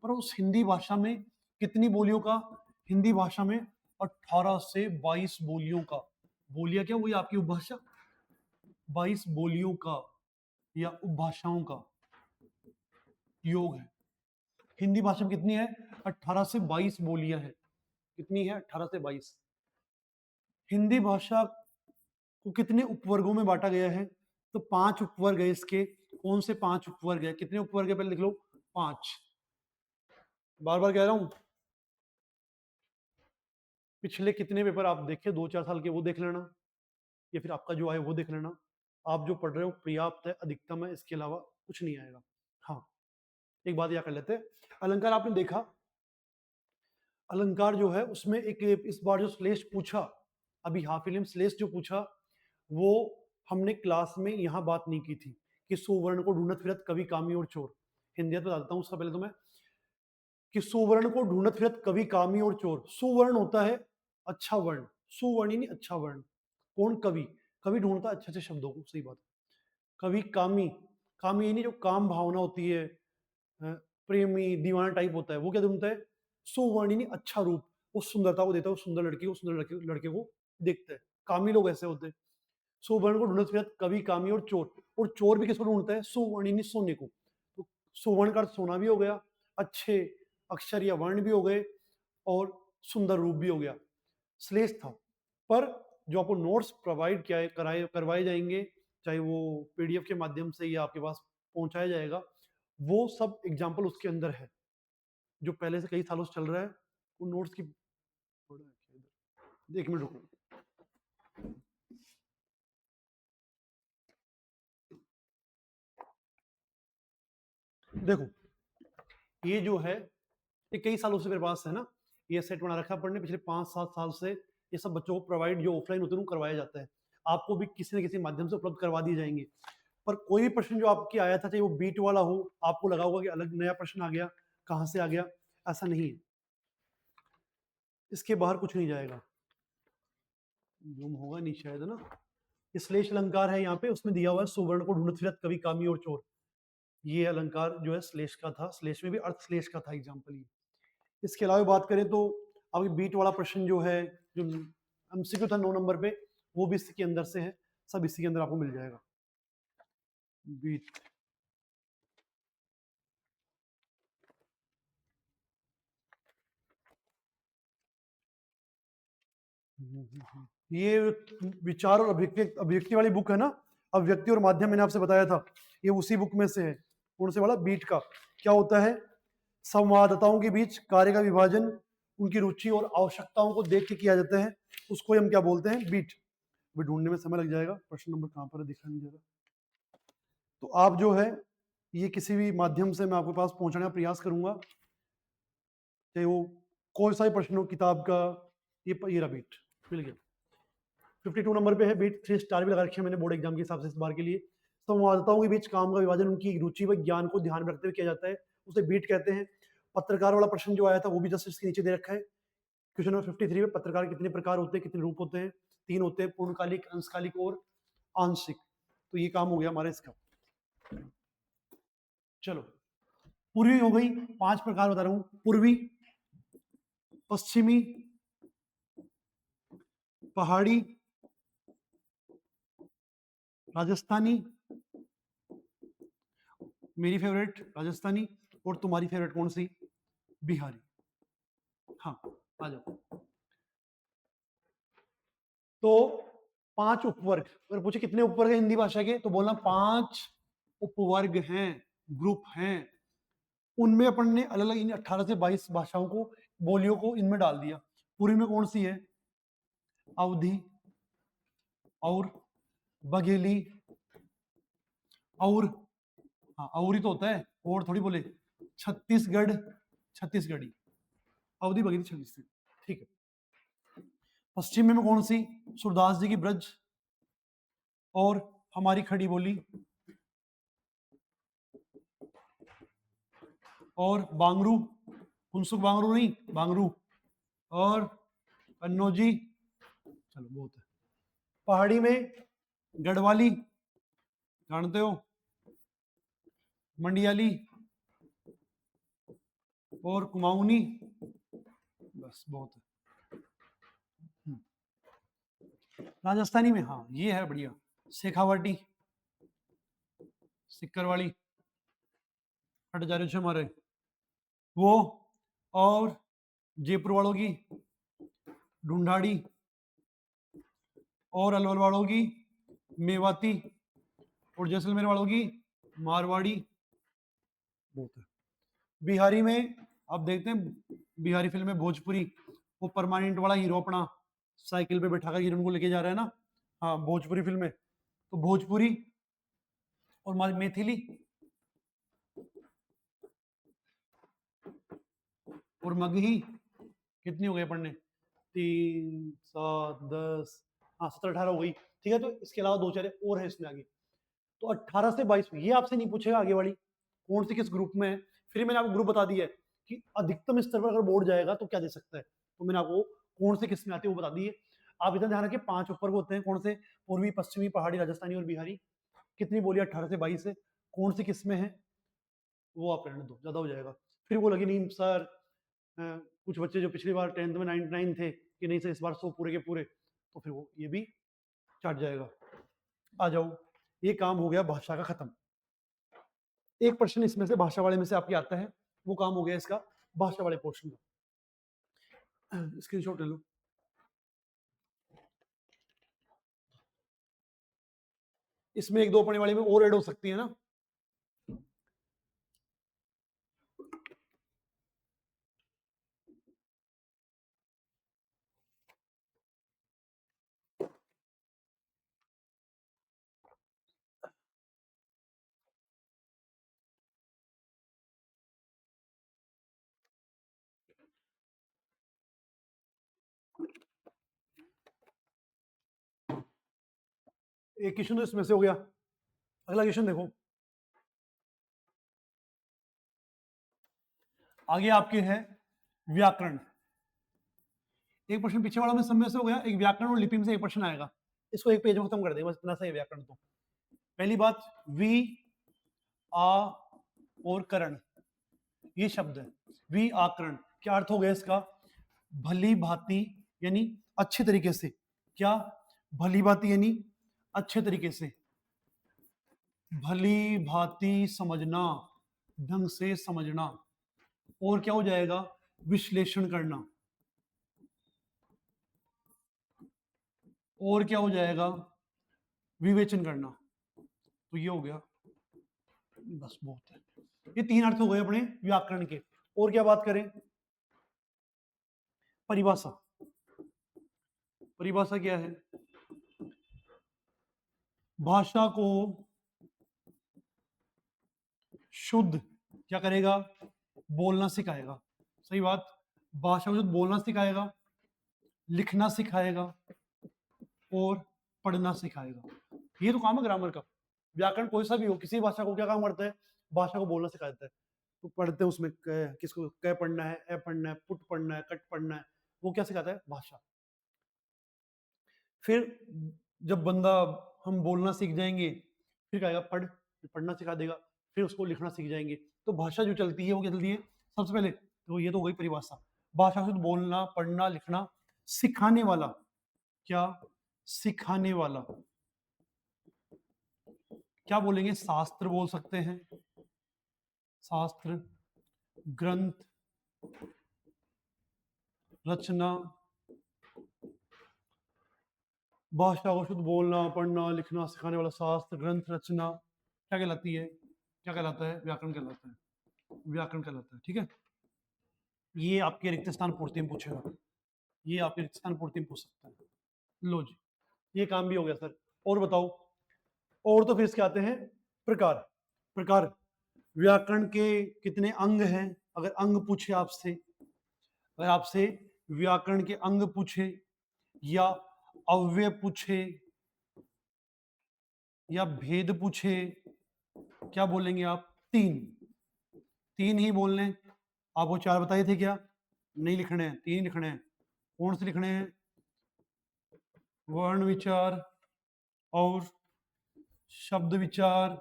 पर उस हिंदी भाषा में कितनी बोलियों का, हिंदी भाषा में 18 से 22 बोलियों का, बोलियां क्या, वही आपकी उपभाषा, 22 बोलियों का या उपभाषाओं का योग है। हिंदी भाषा में कितनी है, 18 से 22 बोलियां हैं। कितनी है, 18 से 22। हिंदी भाषा को कितने उपवर्गों में बांटा गया है, तो 5 उपवर्ग है इसके। कौन से 5 उपवर्ग है, कितने उपवर्ग है, पहले लिख लो, 5। बार बार कह रहा हूं, पिछले कितने पेपर आप देखे 2-4 साल के, वो देख लेना, या फिर आपका जो आए वो देख लेना। आप जो पढ़ रहे हो पर्याप्त है, अधिकतम है, इसके अलावा कुछ नहीं आएगा। हाँ, एक बात यह कर लेते हैं, अलंकार आपने देखा, अलंकार जो है उसमें एक इस बार जो श्लेष पूछा, अभी हाफ फिल्म श्लेष जो पूछा, वो हमने क्लास में यहाँ बात नहीं की थी कि सुवर्ण को ढूंढत फिरत कवि कामी और चोर। हिंदी बता देता हूँ उसका पहले तो मैं, कि सुवर्ण को ढूंढत फिरत कवि कामी और चोर। सुवर्ण होता है अच्छा वर्ण, सुवर्ण ही नहीं अच्छा वर्ण। कौन, कवि, कवि ढूंढता है अच्छे अच्छे शब्दों को, सही बात। कवि कामी, कामी ये नहीं जो काम भावना होती है, प्रेमी दीवाना टाइप होता है, वो क्या ढूंढता है, सुवर्ण ही नहीं अच्छा रूप, उस सुंदरता को देता है, उस सुंदर लड़की को, सुंदर लड़के को देखता है। कामी लोग ऐसे होते हैं। सुवर्ण को ढूंढत फिरत कवि कामी और चोर, और चोर भी किसको ढूंढता है, सुवर्ण ही नहीं सोने को। तो सुवर्ण का अर्थ सोना भी हो गया, अच्छे अक्षर या वर्ण भी हो गए, और सुंदर रूप भी हो गया। श्लेष था, पर जो आपको नोट्स प्रोवाइड किया कराए करवाए जाएंगे, चाहे वो पीडीएफ के माध्यम से या आपके पास पहुंचाया जाएगा, वो सब एग्जाम्पल उसके अंदर है, जो पहले से कई सालों से चल रहा है। वो नोट्स की, एक मिनट रुको, देखो ये जो है, ये कई सालों से मेरे पास है ना, ये सेट बना रखा है पढ़ने, पिछले 5-7 साल से ये सब बच्चों को प्रोवाइड, जो ऑफलाइन होते हैं उनको करवाया जाता है। आपको भी किसी न किसी माध्यम से उपलब्ध करवा दिए जाएंगे। पर कोई भी प्रश्न जो आपकी आया था, चाहे वो बीट वाला हो, आपको लगा होगा कि अलग नया प्रश्न आ गया, कहाँ से आ गया, ऐसा नहीं है। इसके बाहर कुछ नहीं जाएगा, जूम होगा नहीं शायद, है ना। ये श्लेष अलंकार है यहाँ पे, उसमें दिया हुआ है सुवर्ण को ढूंढत फिरत कवि कामी और चोर। ये अलंकार जो है श्लेष का था, श्लेष में भी अर्थ श्लेष का था एग्जाम्पल ये। इसके अलावा बात करें तो अभी बीट वाला प्रश्न जो है, जो एमसीक्यू था 9 नंबर पे, वो भी इसी के अंदर से है, सब इसी के अंदर आपको मिल जाएगा। बीट, ये विचार और अभिव्यक्ति अभिव्यक्ति वाली बुक है ना, अभिव्यक्ति और माध्यम, मैंने आपसे बताया था, ये उसी बुक में से है। कौन से वाला, बीट का। क्या होता है, संवाददाताओं के बीच कार्य का विभाजन उनकी रुचि और आवश्यकताओं को देख के किया जाता है, उसको हम क्या बोलते हैं, बीट। भी ढूंढने में समय लग जाएगा, प्रश्न नंबर कहाँ पर है, दिखा नहीं जा रहा। तो आप जो है ये किसी भी माध्यम से मैं आपके पास पहुंचाने का प्रयास करूंगा, चाहे वो कोई सा भी प्रश्न हो किताब का। ये रहा बीट, मिल गया। 52 नंबर पे है बीट, 3 स्टार भी लगा रखे हैं मैंने बोर्ड एग्जाम के हिसाब से इस बार के लिए। संवाददाताओं के बीच काम का विभाजन उनकी रुचि व ज्ञान को ध्यान में रखते हुए किया जाता है, उसे बीट कहते हैं। पत्रकार वाला प्रश्न जो आया था वो भी जस्ट इसके नीचे दे रखा है। क्वेश्चन नंबर 53 में पत्रकार कितने प्रकार होते हैं, कितने रूप होते हैं, 3 होते हैं, पूर्णकालिक, अंशकालिक और आंशिक। तो ये काम हो गया हमारा इसका। चलो, पूर्वी हो गई, 5 प्रकार बता रहा हूं, पूर्वी, पश्चिमी, पहाड़ी, राजस्थानी, मेरी फेवरेट राजस्थानी, और तुम्हारी फेवरेट कौन सी, बिहारी। हाँ, आ जाओ। तो 5 उपवर्ग, अगर पूछे कितने उपवर्ग है हिंदी भाषा के, तो बोलना 5 उपवर्ग हैं, ग्रुप हैं। उनमें अपन ने अलग अलग इन 18 से 22 भाषाओं को, बोलियों को इनमें डाल दिया। पूरी में कौन सी है, अवधी, और बघेली, और, हाँ और ही तो होता है, और थोड़ी बोले, छत्तीसगढ़, छत्तीसगढ़ी, अवधि बघेली छत्तीसगढ़, ठीक है। पश्चिम में कौन सी, सूरदास जी की ब्रज और हमारी खड़ी बोली और बांगरू, हुनसुक बांगरू नहीं, बांगरू और कन्नौजी, चलो बहुत है। पहाड़ी में गढ़वाली, जानते हो, मंडियाली और कुमाऊनी, बस बहुत है। राजस्थानी में हाँ ये है बढ़िया, शेखावाटी, सिक्करवाली, हट जा रहे हमारे वो, और जयपुर वालों की ढूंढाड़ी और अलवर वालों की मेवाती और जैसलमेर वालों की मारवाड़ी, बहुत है। बिहारी में आप देखते हैं बिहारी फिल्म में भोजपुरी, वो परमानेंट वाला हीरो अपना साइकिल पे बैठा कर हीरोइन को लेके जा रहा है ना, हाँ भोजपुरी फिल्म में, तो भोजपुरी और मैथिली और मगही, कितनी हो गए पढ़ने, 3 7 10, हाँ 17 18 हो गई, ठीक है। तो इसके अलावा 2 4 और है इसमें आगे, तो 18 से 22 ये आपसे नहीं पूछेगा आगे वाली कौन सी किस ग्रुप में है। फिर मैंने आपको ग्रुप बता दिया है कि अधिकतम स्तर पर अगर बोर्ड जाएगा तो क्या दे सकता है, तो मैंने आपको कौन से किस में आते हैं वो बता दिए। आप इतना ध्यान रखिए 5 ऊपर को होते हैं, कौन से, पूर्वी पश्चिमी पहाड़ी राजस्थानी और बिहारी। कितनी बोली, 18 से 22 है, कौन सी किस में है वो आप रहने दो, ज्यादा हो जाएगा। फिर वो लगे नहीं सर, कुछ बच्चे जो पिछली बार 10th में 99 थे कि नहीं सर इस बार 100 पूरे के पूरे, तो फिर वो ये भी चढ़ जाएगा। आ जाओ, ये काम हो गया भाषा का खत्म। एक प्रश्न इसमें से भाषा वाले में से आपके आता है, वो काम हो गया इसका भाषा वाले पोर्शन का। स्क्रीनशॉट ले लो। इसमें 1 2 पढ़ने वाले में और ऐड हो सकती है ना, एक क्वेश्चन तो इसमें से हो गया। अगला क्वेश्चन देखो, आगे आपके है व्याकरण। एक प्रश्न पीछे वाला में समय से हो गया, एक व्याकरण और लिपि में से एक प्रश्न आएगा, इसको एक पेज में खत्म कर देंगे बस, इतना सा है व्याकरण। तो पहली बात, वी आ और करण, ये शब्द है वी आकरण, क्या अर्थ हो गया इसका, भली भांति यानी अच्छे तरीके से, क्या, भली भांति यानी अच्छे तरीके से, भली भांति समझना, ढंग से समझना, और क्या हो जाएगा, विश्लेषण करना, और क्या हो जाएगा, विवेचन करना। तो ये हो गया, बस बहुत है। ये 3 अर्थ हो गए अपने व्याकरण के। और क्या बात करें, परिभाषा। परिभाषा क्या है, भाषा को शुद्ध क्या करेगा, बोलना सिखाएगा। सही बात, भाषा को शुद्ध बोलना सिखाएगा, लिखना सिखाएगा और पढ़ना सिखाएगा। ये तो काम है ग्रामर का। व्याकरण कोई सा भी हो, किसी भाषा को क्या काम करता है, भाषा को बोलना सिखा देता है। तो पढ़ते हैं उसमें किसको क पढ़ना है, ए पढ़ना है, पुट पढ़ना है, कट पढ़ना है, वो क्या सिखाता है, भाषा। फिर जब बंदा, हम बोलना सीख जाएंगे, फिर कहेगा पढ़, पढ़ना सिखा देगा, फिर उसको लिखना सीख जाएंगे। तो भाषा जो चलती है वो क्या चलती है, सबसे पहले तो ये तो हो गई परिभाषा। भाषा से बोलना, पढ़ना, लिखना, सिखाने वाला, क्या, सिखाने वाला, क्या बोलेंगे, शास्त्र बोल सकते हैं, शास्त्र, ग्रंथ, रचना, भाषा को शुद्ध बोलना, पढ़ना, लिखना सिखाने वाला शास्त्र, ग्रंथ, रचना, क्या कहलाती है, क्या कहलाता है, व्याकरण कहलाता है, व्याकरण कहलाता है। ठीक है, ये आपके रिक्त स्थान पूर्ति में पूछेगा, ये आपके रिक्त स्थान पूर्ति में पूछ सकता है। लो जी, ये काम भी हो गया सर। और बताओ, और तो फिर इसके आते हैं प्रकार। प्रकार, व्याकरण के कितने अंग हैं, अगर अंग पूछे आपसे, अगर आपसे व्याकरण के अंग पूछे या अव्यय पूछे या भेद पूछे, क्या बोलेंगे आप? तीन ही बोलने। आपको चार बताए थे क्या? नहीं लिखने हैं, तीन लिखने हैं। कौन से लिखने हैं? वर्ण विचार और शब्द विचार,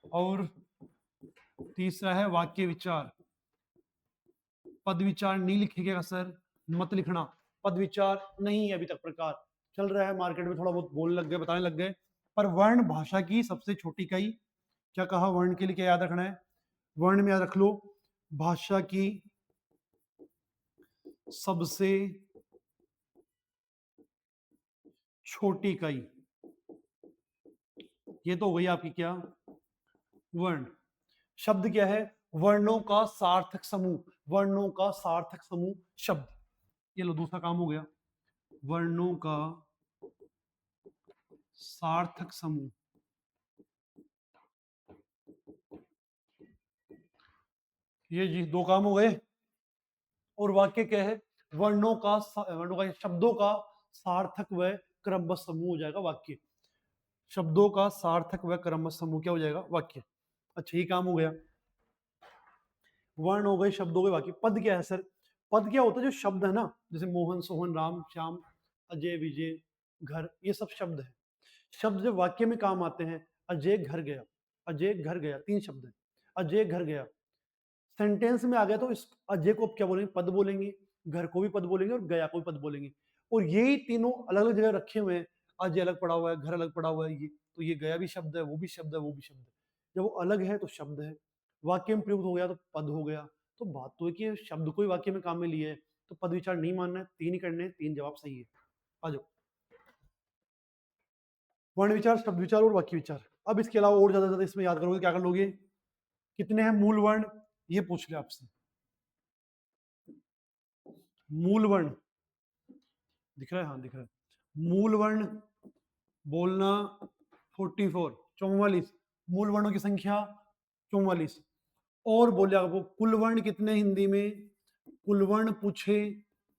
और तीसरा है वाक्य विचार। पद विचार नहीं लिखेगा सर, मत लिखना। पद विचार नहीं है अभी तक प्रकार, चल रहा है मार्केट में, थोड़ा बहुत बोलने लग गए, बताने लग गए। पर वर्ण भाषा की सबसे छोटी इकाई। क्या कहा? वर्ण के लिए क्या याद रखना है? वर्ण में याद रख लो, भाषा की सबसे छोटी इकाई। ये तो हो गई आपकी क्या? वर्ण। शब्द क्या है? वर्णों का सार्थक समूह। वर्णों का सार्थक समूह शब्द। ये लो, दूसरा काम हो गया। वर्णों का सार्थक समूह। ये जी दो काम हो गए। और वाक्य क्या है? वर्णों का शब्दों का सार्थक व क्रमबद्ध समूह हो जाएगा वाक्य। शब्दों का सार्थक व क्रमबद्ध समूह क्या हो जाएगा? वाक्य। अच्छा, ये काम हो गया। वर्ण हो गए, शब्द हो गए, वाक्य। पद क्या है सर? पद क्या होता है? जो शब्द है ना, जैसे मोहन, सोहन, राम, श्याम, अजय, विजय, घर, ये सब शब्द है। शब्द जब वाक्य में काम आते हैं, अजय घर गया, अजय घर गया, तीन शब्द है। अजय घर गया सेंटेंस में आ गया, तो इस अजय को क्या बोलेंगे? पद बोलेंगे। घर को भी पद बोलेंगे और गया को भी पद बोलेंगे। और यही तीनों अलग अलग जगह रखे हुए हैं। अजय अलग पड़ा हुआ है, घर अलग पड़ा हुआ है, ये तो ये गया भी शब्द है, वो भी शब्द है, वो भी शब्द है। जब वो अलग है तो शब्द है। वाक्य में प्रयुक्त हो गया तो पद हो गया। तो बात तो है कि शब्द को ही वाक्य में काम में लिए है, तो पद विचार नहीं मानना है, तीन ही करने हैं, तीन जवाब सही है। आ जाओ। वर्ण विचार, शब्द विचार और वाक्य विचार। अब इसके अलावा और ज्यादा इसमें याद करोगे, क्या कर लोगे? कितने हैं मूल वर्ण, ये पूछ ले आपसे। मूल वर्ण दिख रहा है? हाँ दिख रहा है। मूल वर्ण बोलना 44, 44 मूल वर्णों की संख्या 44। और बोले आपको कुल वर्ण कितने हिंदी में, कुल वर्ण पूछे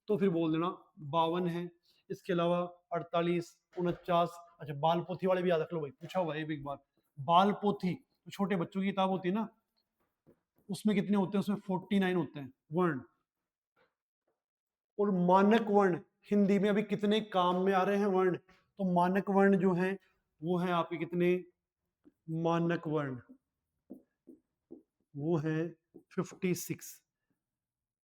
तो फिर बोल देना 52 है। इसके अलावा 48, 49। अच्छा, बाल पोथी वाले भी याद रख लो भाई, पूछा हुआ है एक बार। बाल पोथी तो छोटे बच्चों की किताब होती है ना, उसमें कितने होते हैं? उसमें 49 होते हैं वर्ण। और मानक वर्ण हिंदी में अभी कितने काम में आ रहे हैं वर्ण? तो मानक वर्ण जो है वो है आपके कितने? मानक वर्ण वो है 56।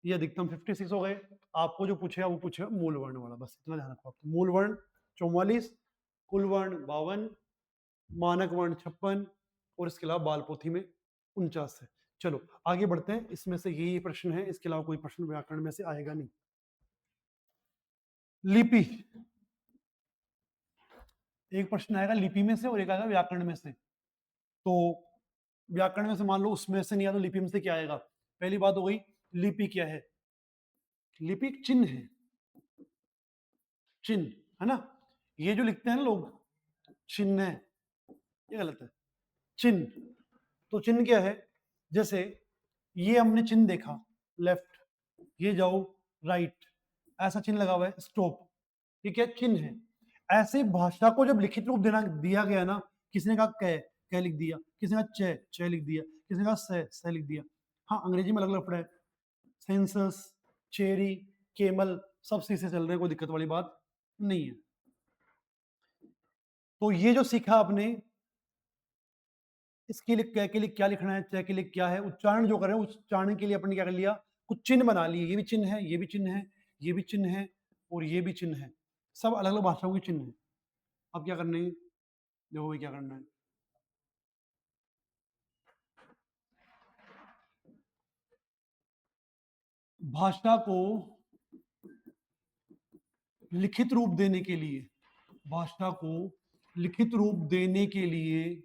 ये अधिकतम 56 हो गए। आपको जो पूछेगा वो पूछेगा मूल वर्ण वाला, बस इतना ध्यान रखो। आपको मूल वर्ण 44, कुल वर्ण 52, मानक वर्ण 56, और इसके अलावा बाल पोथी में 49 है। चलो आगे बढ़ते हैं। इसमें से यही प्रश्न है, इसके अलावा कोई प्रश्न व्याकरण में से आएगा नहीं। लिपि, एक प्रश्न आएगा लिपि में से और एक आएगा व्याकरण में से। तो व्याकरण में से मान लो उसमें से नहीं आया तो लिपि में से क्या आएगा? पहली बात हो गई, लिपि क्या है? लिपि एक चिन्ह है, चिन्ह है ना। ये जो लिखते हैं ना लोग, चिन्ह है, ये गलत है। चिन्ह, तो चिन्ह क्या है? जैसे ये हमने चिन्ह देखा लेफ्ट, ये जाओ राइट, ऐसा चिन्ह लगा हुआ है स्टॉप, ये क्या चिन्ह है? ऐसे भाषा को जब लिखित रूप देना दिया गया ना, किसी ने कहा क लिख दिया, किसी ने कहा च लिख दिया, किसी ने कहा स लिख दिया। हाँ अंग्रेजी में अलग अलग पड़ा है, सेंसस, चेरी, केमल, सब सी से चल रहे हैं, कोई दिक्कत वाली बात नहीं है। तो ये जो सीखा आपने, इसके लिए क के लिए क्या लिखना है, च के लिए क्या है, उच्चारण जो करें उच्चारण के लिए अपन क्या कर लिया, कुछ चिन्ह बना लिए। ये भी चिन्ह है, ये भी चिन्ह है, ये भी चिन्ह है, और ये भी चिन्ह है। सब अलग अलग भाषाओं के चिन्ह है। अब क्या करना है? देखो भाई क्या करना है। भाषा को लिखित रूप देने के लिए, भाषा को लिखित रूप देने के लिए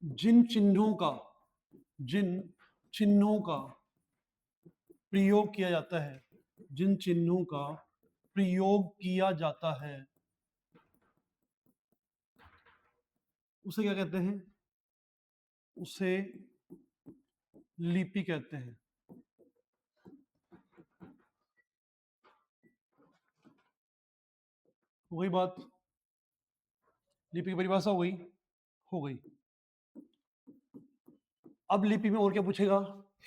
जिन चिन्हों का, जिन चिन्हों का प्रयोग किया जाता है, जिन चिन्हों का प्रयोग किया जाता है, उसे क्या कहते हैं? उसे लिपि कहते हैं। हो गई बात, लिपि की परिभाषा हो गई, हो गई। अब लिपि में और क्या पूछेगा,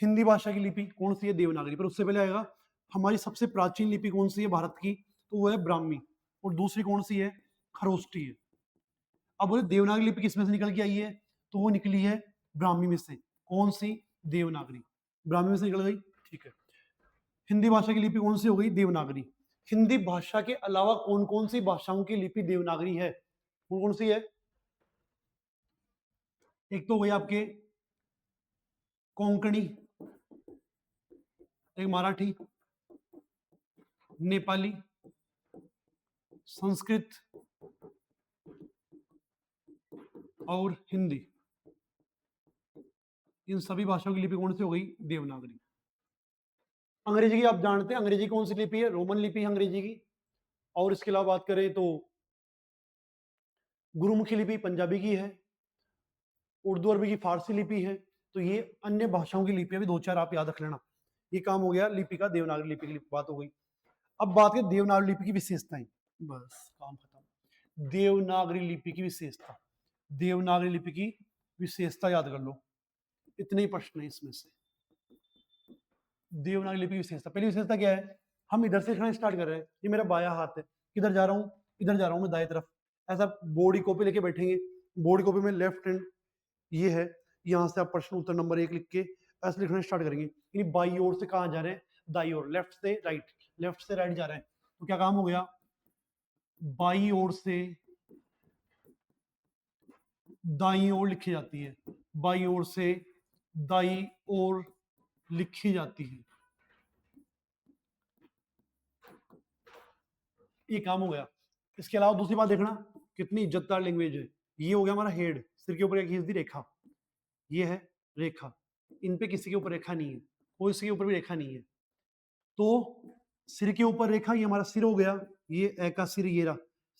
हिंदी भाषा की लिपि कौन सी है, देवनागरी। पर उससे पहले आएगा हमारी सबसे प्राचीन लिपि कौन सी है भारत की, तो वो है ब्राह्मी, और दूसरी कौन सी है, खरोष्टी है। अब बोले देवनागरी लिपि किसमें से निकल के आई है, तो वो निकली है ब्राह्मी में से। कौन सी, देवनागरी, ब्राह्मी में से निकल गई, ठीक है। हिंदी भाषा की लिपि कौन सी हो गई, देवनागरी। हिंदी भाषा के अलावा कौन कौन सी भाषाओं की लिपि देवनागरी है, कौन कौन सी है, एक तो हो गई आपके कोंकणी, एक मराठी, नेपाली, संस्कृत और हिंदी। इन सभी भाषाओं की लिपि कौन सी हो गई, देवनागरी। अंग्रेजी की आप जानते हैं, अंग्रेजी कौन सी लिपि है, रोमन लिपि है अंग्रेजी की। और इसके अलावा बात करें तो गुरुमुखी लिपि पंजाबी की है, उर्दू अरबी की फारसी लिपि है। तो ये अन्य भाषाओं की लिपि, अभी दो चार आप याद रख लेना। ये काम हो गया लिपि का, देवनागरी लिपि की बात हो गई। अब बात करें देवनागरी लिपि की विशेषताएं, बस काम खत्म। देवनागरी लिपि की विशेषता, देवनागरी लिपि की विशेषता याद कर लो, इतने ही प्रश्न है इसमें से। देवनागरी लिपि की विशेषता, पहली विशेषता क्या है, हम इधर से लिखना स्टार्ट कर रहे हैं, ये मेरा बायां हाथ है, किधर जा रहा हूँ, इधर जा रहा हूँ मैं दाएं तरफ। ऐसा बोर्ड की कॉपी लेके बैठेंगे, बोर्ड की कॉपी में लेफ्ट हैंड ये है, यहाँ से आप प्रश्न उत्तर नंबर 1 लिख के ऐसे लिखना स्टार्ट करेंगे। यानी बाई ओर से कहाँ जा रहे हैं, दाई ओर, लेफ्ट से राइट, लेफ्ट से राइट जा रहे हैं। तो क्या काम हो गया, बाई ओर से दाई ओर लिखी जाती है, बाई ओर से दाई ओर लिखी जाती है, ये काम हो गया। इसके अलावा दूसरी बात देखना, कितनी इज्जतदार लैंग्वेज है। ये हो गया हमारा हेड, सिर के ऊपर खींच दी रेखा, ये है रेखा, इन पे किसी के ऊपर रेखा नहीं है, कोई किसी के ऊपर भी रेखा नहीं है। तो सिर के ऊपर रेखा, ये हमारा सिर हो गया, ये ए का सिर, ये रहा,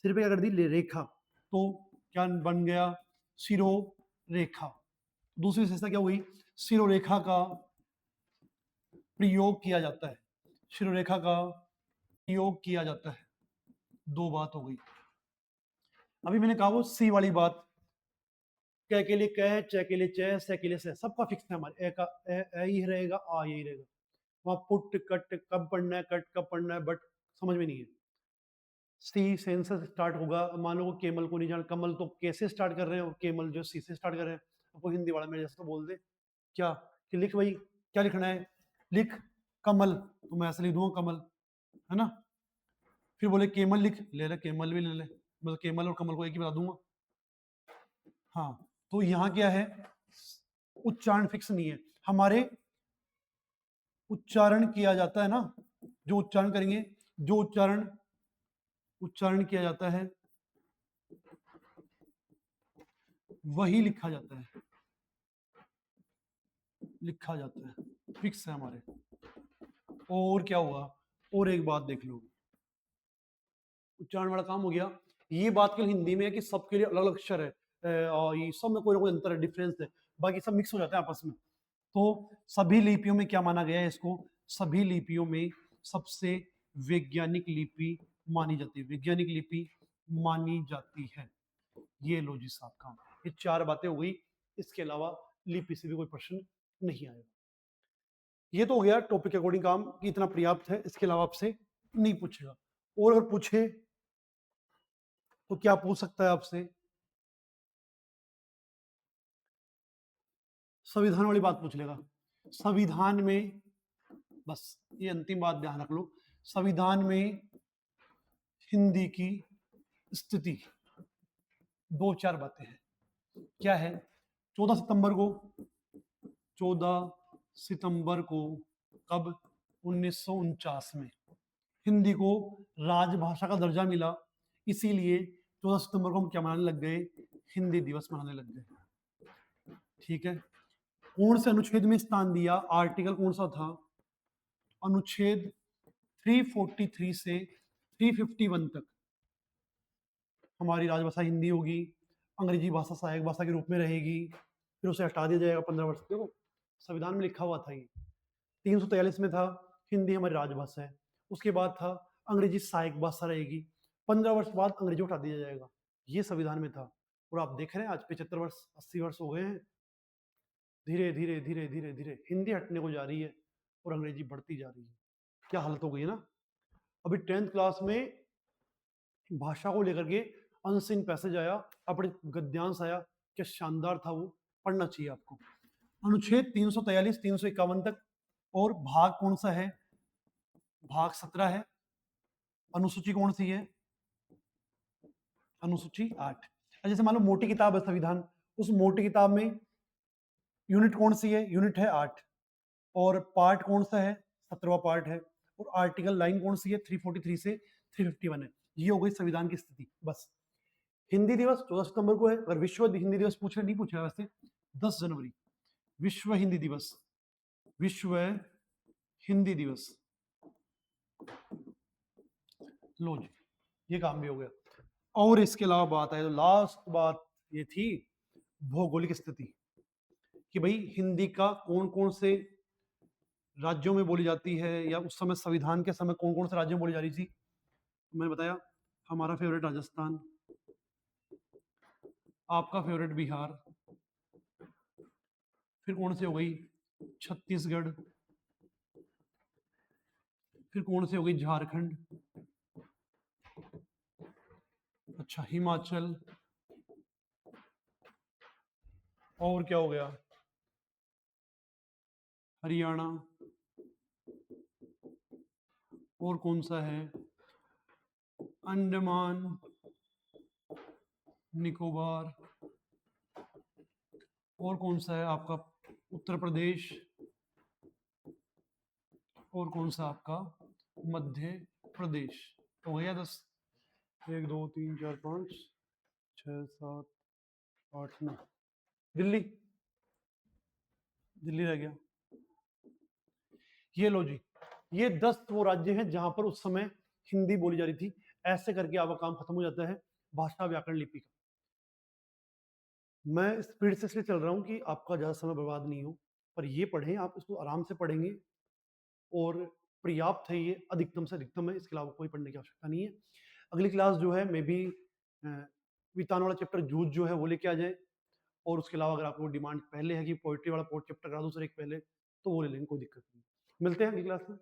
सिर पे क्या कर दी रेखा, तो क्या बन गया, सिरो रेखा। दूसरी विशेषता क्या हुई, सिरोरेखा का प्रयोग किया जाता है, सिरोरेखा का प्रयोग किया जाता है। दो बात हो गई। अभी मैंने कहा वो सी वाली बात, क के लिए क, च के लिए च, से के लिए से, सबका फिक्स है हमारे, ए का ए ही रहेगा, आ यही रहेगा। वहां पुट कट कब पढ़ना है, कट कब पढ़ना है, बट समझ में नहीं है। सी सेंस से स्टार्ट होगा, मान लो केमल को नहीं जान, कमल तो कैसे स्टार्ट कर रहे हैं, और केमल जो सी से स्टार्ट कर रहे हैं। आपको हिंदी वाला मेरे जैसे तो बोल दे क्या, कि लिख भाई क्या लिखना है, लिख कमल, तो मैं ऐसे लिख दूंगा कमल, है ना। फिर बोले केमल लिख, ले ले केमल भी ले ले, मतलब केमल और कमल को एक ही बता दूंगा। हाँ, तो यहाँ क्या है, उच्चारण फिक्स नहीं है हमारे, उच्चारण किया जाता है ना, जो उच्चारण करेंगे, जो उच्चारण उच्चारण किया जाता है वही लिखा जाता है, लिखा जाता है, फिक्स है हमारे। और क्या हुआ, और एक बात देख लो, उच्चारण वाला काम हो गया। ये बात केवल हिंदी में है कि सबके लिए अलग अलग अक्षर है, और ये सब में कोई ना कोई अंतर है, डिफरेंस है, बाकी सब मिक्स हो जाते हैं आपस में। तो सभी लिपियों में क्या माना गया है इसको, सभी लिपियों में सबसे वैज्ञानिक लिपि मानी जाती है, वैज्ञानिक लिपि मानी जाती है। ये लो जी साहब काम, ये चार बातें हो गई। इसके अलावा लिपि से भी कोई प्रश्न नहीं आएगा। ये तो हो गया टॉपिक के अकॉर्डिंग काम कि इतना पर्याप्त है, इसके अलावा आपसे नहीं पूछेगा। और अगर पूछे तो क्या पूछ सकता है आपसे, संविधान वाली बात पूछ लेगा। संविधान में, बस ये अंतिम बात ध्यान रख लो, संविधान में हिंदी की स्थिति, दो चार बातें हैं। क्या है, 14 सितंबर को, 14 सितंबर को, कब, 1949 में हिंदी को राजभाषा का दर्जा मिला, इसीलिए 14 सितंबर को हम क्या मनाने लग गए, हिंदी दिवस मनाने लग गए। ठीक है, कौन से अनुच्छेद में स्थान दिया, आर्टिकल कौन सा था, अनुच्छेद 343 से 351 तक हमारी राजभाषा हिंदी होगी, अंग्रेजी भाषा सहायक भाषा के रूप में रहेगी, फिर उसे हटा दिया जाएगा 15 वर्ष। देखो संविधान में लिखा हुआ था ये, 343 में था हिंदी हमारी राजभाषा है, उसके बाद था अंग्रेजी सहायक भाषा रहेगी, 15 वर्ष बाद अंग्रेजों को हटा दिया जाएगा, ये संविधान में था। और आप देख रहे हैं आज 75 वर्ष 80 वर्ष हो गए हैं, धीरे धीरे धीरे धीरे धीरे हिंदी हटने को जा रही है और अंग्रेजी बढ़ती जा रही है। क्या हालत हो गई है ना। अभी 10th क्लास में भाषा को लेकर के अनसीन पैसेज आया, अपने गद्यांश आया, क्या शानदार था वो, पढ़ना चाहिए आपको। अनुच्छेद 343 351 तक, और भाग कौन सा है, भाग 17 है। अनुसूची कौन सी है, अनुसूची 8। जैसे मान लो मोटी किताब है संविधान, उस मोटी किताब में यूनिट कौन सी है, यूनिट है 8, और पार्ट कौन सा है, 17वां पार्ट है, और आर्टिकल लाइन कौन सी है, 343 से 351 है। ये हो गई संविधान की स्थिति। बस हिंदी दिवस 14 सितंबर को है। अगर विश्व हिंदी दिवस पूछे, नहीं पूछा वैसे, 10 जनवरी विश्व हिंदी दिवस, विश्व हिंदी दिवस। लो जी, ये काम भी हो गया। और इसके अलावा बात है तो लास्ट बात ये थी भौगोलिक स्थिति, कि भाई हिंदी का कौन कौन से राज्यों में बोली जाती है, या उस समय संविधान के समय कौन कौन से राज्यों में बोली जा रही थी। मैंने बताया हमारा फेवरेट राजस्थान, आपका फेवरेट बिहार, फिर कौन सी हो गई छत्तीसगढ़, फिर कौन सी हो गई झारखंड, अच्छा हिमाचल, और क्या हो गया हरियाणा, और कौन सा है अंडमान निकोबार, और कौन सा है आपका उत्तर प्रदेश, और कौन सा आपका मध्य प्रदेश। हो गया 10, 1 2 3 4 5 6 7 8 9, दिल्ली, दिल्ली रह गया। ये लो जी, ये 10 वो राज्य हैं जहां पर उस समय हिंदी बोली जा रही थी। ऐसे करके आपका काम खत्म हो जाता है भाषा व्याकरण लिपि का। मैं स्पीड से इसलिए चल रहा हूं कि आपका ज्यादा समय बर्बाद नहीं हो, पर ये पढ़ें, आप इसको आराम से पढ़ेंगे और पर्याप्त है, ये अधिकतम से अधिकतम है, इसके अलावा कोई पढ़ने की आवश्यकता नहीं है। अगली क्लास जो है मे बी वितान वाला चैप्टर जूझ जो है वो लेके आ जाए, और उसके अलावा अगर आपको डिमांड पहले है कि पोइट्री वाला चैप्टर करा दो सर एक पहले, तो वो ले लेंगे, कोई दिक्कत नहीं। मिलते हैं अगली क्लास में।